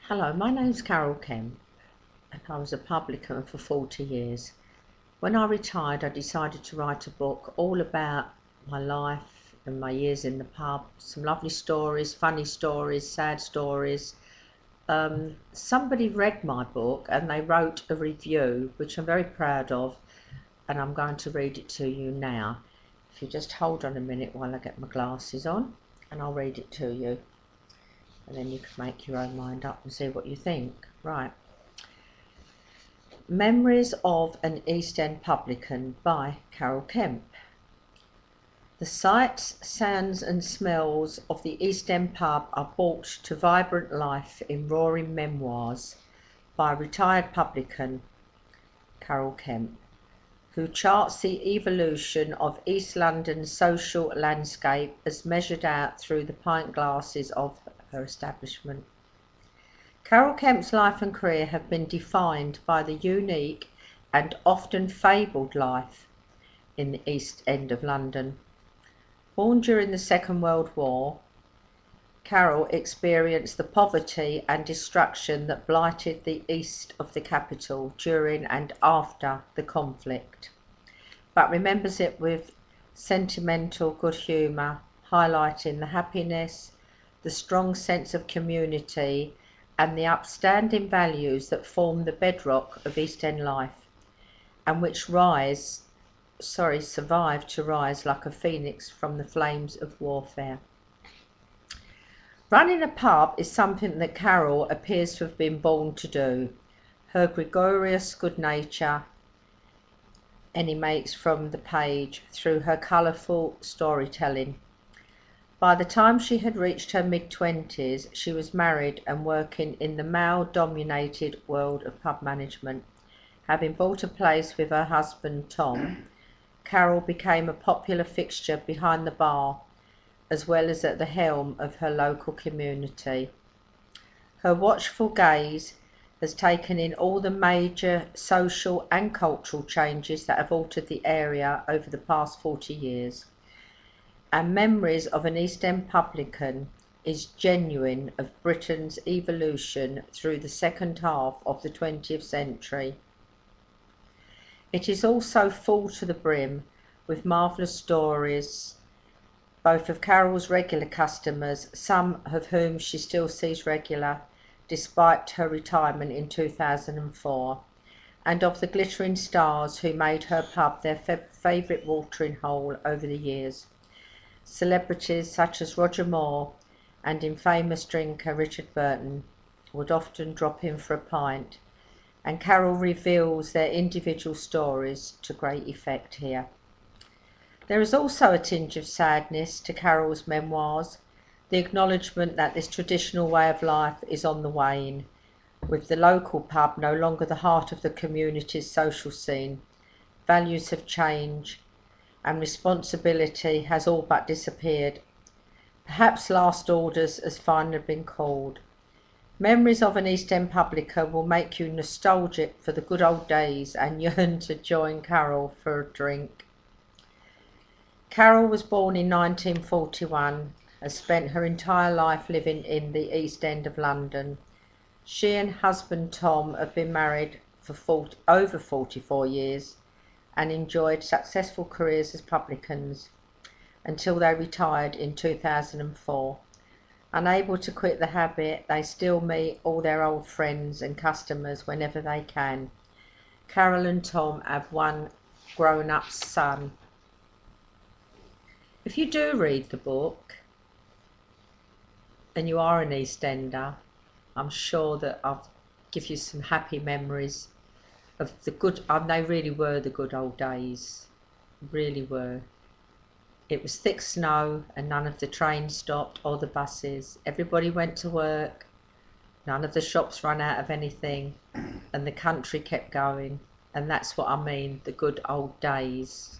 Hello, my name's Carol Kemp and I was a publican for 40 years. When I retired, I decided to write a book all about my life and my years in the pub. Some lovely stories, funny stories, sad stories. Somebody read my book and they wrote a review, which I'm very proud of, and I'm going to read it to you now. If you just hold on a minute while I get my glasses on, and I'll read it to you. And then you can make your own mind up and see what you think. Right. Memories of an East End Publican by Carol Kemp. The sights, sounds and smells of the East End pub are brought to vibrant life in roaring memoirs by retired publican Carol Kemp, who charts the evolution of East London's social landscape as measured out through the pint glasses of her establishment. Carol Kemp's life and career have been defined by the unique and often fabled life in the East End of London. Born during the Second World War, Carol experienced the poverty and destruction that blighted the east of the capital during and after the conflict, but remembers it with sentimental good humour, highlighting the happiness, the strong sense of community and the upstanding values that form the bedrock of East End life, and which survive to rise like a phoenix from the flames of warfare. Running a pub is something that Carol appears to have been born to do. Her gregarious good nature emanates from the page through her colourful storytelling. By the time she had reached her mid-20s, she was married and working in the male-dominated world of pub management. Having bought a place with her husband Tom, Carol became a popular fixture behind the bar, as well as at the helm of her local community. Her watchful gaze has taken in all the major social and cultural changes that have altered the area over the past 40 years. And Memories of an East End Publican is genuine of Britain's evolution through the second half of the 20th century. It is also full to the brim with marvellous stories, both of Carol's regular customers, some of whom she still sees regular despite her retirement in 2004, and of the glittering stars who made her pub their favourite watering hole over the years. Celebrities such as Roger Moore and infamous drinker Richard Burton would often drop in for a pint, and Carol reveals their individual stories to great effect here. There is also a tinge of sadness to Carol's memoirs, the acknowledgement that this traditional way of life is on the wane, with the local pub no longer the heart of the community's social scene. Values have changed, and responsibility has all but disappeared. Perhaps last orders has finally been called. Memories of an East End publican will make you nostalgic for the good old days and yearn to join Carol for a drink. Carol was born in 1941, has spent her entire life living in the East End of London. She and husband Tom have been married for over 44 years and enjoyed successful careers as publicans until they retired in 2004. Unable to quit the habit, they still meet all their old friends and customers whenever they can. Carol and Tom have one grown-up son. If you do read the book and you are an East Ender, I'm sure that I'll give you some happy memories of the good, and they really were the good old days, really were. It was thick snow and none of the trains stopped or the buses. Everybody went to work, none of the shops ran out of anything, and the country kept going. And that's what I mean, the good old days.